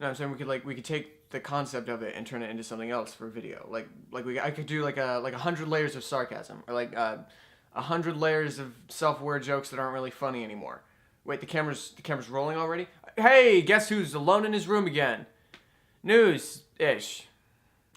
No, I'm saying we could take the concept of it and turn it into something else for video. I could do like 100 layers of sarcasm, or 100 layers of self-aware jokes that aren't really funny anymore. Wait, the camera's rolling already? Hey, guess who's alone in his room again? News-ish.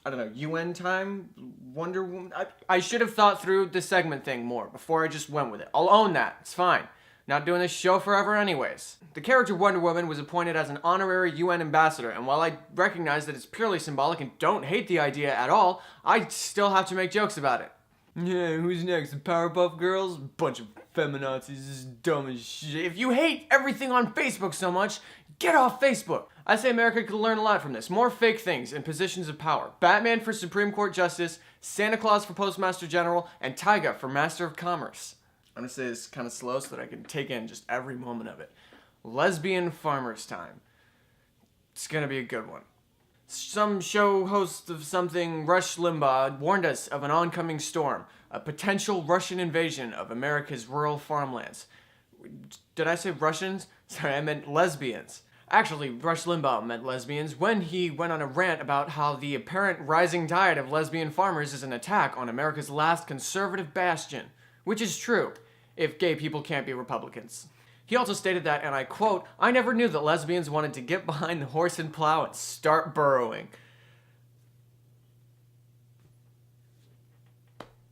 I don't know, UN time? Wonder Woman? I should have thought through the segment thing more before I just went with it. I'll own that. It's fine. Not doing this show forever anyways. The character Wonder Woman was appointed as an honorary UN ambassador, and while I recognize that it's purely symbolic and don't hate the idea at all, I still have to make jokes about it. Yeah, who's next? The Powerpuff Girls? Bunch of feminazis, this is dumb as shit. If you hate everything on Facebook so much, get off Facebook. I say America could learn a lot from this. More fake things in positions of power. Batman for Supreme Court Justice, Santa Claus for Postmaster General, and Tyga for Master of Commerce. I'm gonna say this kind of slow so that I can take in just every moment of it. Lesbian farmers time. It's gonna be a good one. Some show host of something, Rush Limbaugh, warned us of an oncoming storm, a potential Russian invasion of America's rural farmlands. Did I say Russians? Sorry, I meant lesbians. Actually, Rush Limbaugh meant lesbians when he went on a rant about how the apparent rising tide of lesbian farmers is an attack on America's last conservative bastion. Which is true, if gay people can't be Republicans. He also stated that, and I quote, "I never knew that lesbians wanted to get behind the horse and plow and start burrowing."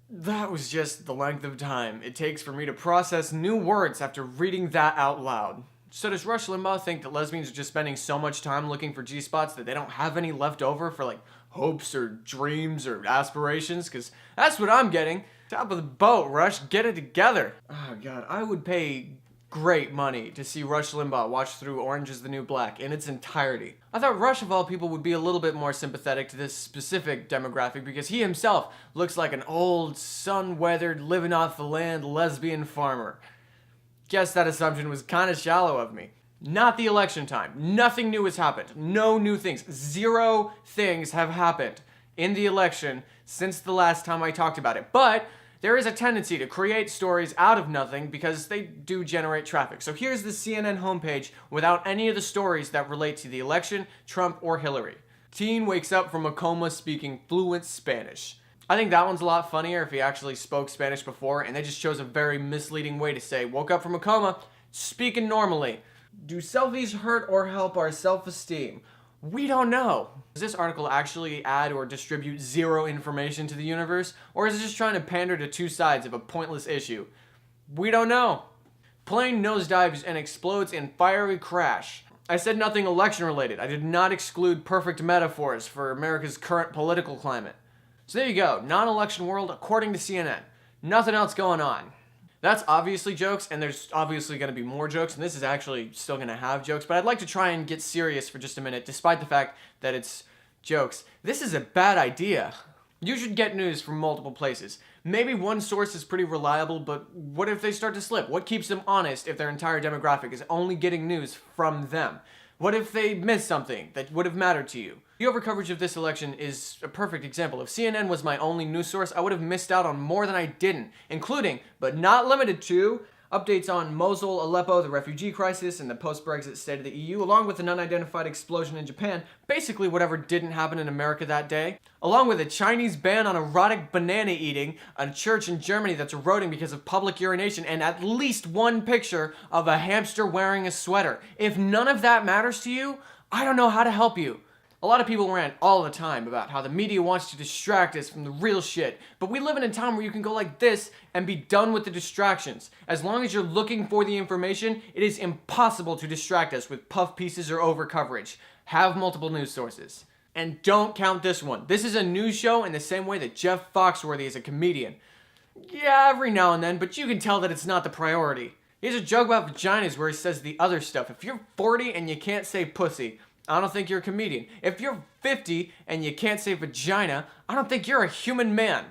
That was just the length of time it takes for me to process new words after reading that out loud. So does Rush Limbaugh think that lesbians are just spending so much time looking for G-spots that they don't have any left over for hopes or dreams or aspirations? Because that's what I'm getting. Top of the boat, Rush. Get it together. Oh, God. I would pay great money to see Rush Limbaugh watch through Orange is the New Black in its entirety. I thought Rush, of all people, would be a little bit more sympathetic to this specific demographic because he himself looks like an old, sun-weathered, living off the land lesbian farmer. Guess that assumption was kind of shallow of me. Not the election time. Nothing new has happened. No new things. 0 things have happened in the election since the last time I talked about it. But there is a tendency to create stories out of nothing because they do generate traffic. So here's the CNN homepage without any of the stories that relate to the election, Trump, or Hillary. Teen wakes up from a coma speaking fluent Spanish. I think that one's a lot funnier if he actually spoke Spanish before, and they just chose a very misleading way to say, woke up from a coma, speaking normally. Do selfies hurt or help our self-esteem? We don't know. Does this article actually add or distribute 0 information to the universe? Or is it just trying to pander to 2 sides of a pointless issue? We don't know. Plane nosedives and explodes in fiery crash. I said nothing election related. I did not exclude perfect metaphors for America's current political climate. So there you go. Non-election world according to CNN. Nothing else going on. That's obviously jokes, and there's obviously going to be more jokes, and this is actually still going to have jokes, but I'd like to try and get serious for just a minute, despite the fact that it's jokes. This is a bad idea. You should get news from multiple places. Maybe one source is pretty reliable, but what if they start to slip? What keeps them honest if their entire demographic is only getting news from them? What if they miss something that would have mattered to you? The overcoverage of this election is a perfect example. If CNN was my only news source, I would have missed out on more than I didn't, including, but not limited to, updates on Mosul, Aleppo, the refugee crisis, and the post-Brexit state of the EU, along with an unidentified explosion in Japan, basically whatever didn't happen in America that day, along with a Chinese ban on erotic banana eating, a church in Germany that's eroding because of public urination, and at least one picture of a hamster wearing a sweater. If none of that matters to you, I don't know how to help you. A lot of people rant all the time about how the media wants to distract us from the real shit, but we live in a time where you can go like this and be done with the distractions. As long as you're looking for the information, it is impossible to distract us with puff pieces or over coverage. Have multiple news sources. And don't count this one. This is a news show in the same way that Jeff Foxworthy is a comedian. Yeah, every now and then, but you can tell that it's not the priority. He has a joke about vaginas where he says the other stuff. If you're 40 and you can't say pussy, I don't think you're a comedian. If you're 50 and you can't say vagina, I don't think you're a human man.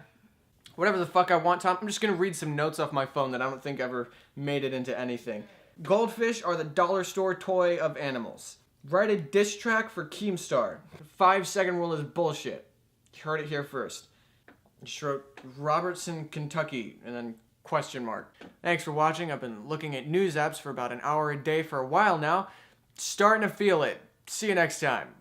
Whatever the fuck I want, Tom. I'm just gonna read some notes off my phone that I don't think ever made it into anything. Goldfish are the dollar store toy of animals. Write a diss track for Keemstar. The 5-second rule is bullshit. You heard it here first. Just wrote Robertson, Kentucky, and then question mark. Thanks for watching. I've been looking at news apps for about an hour a day for a while now. Starting to feel it. See you next time.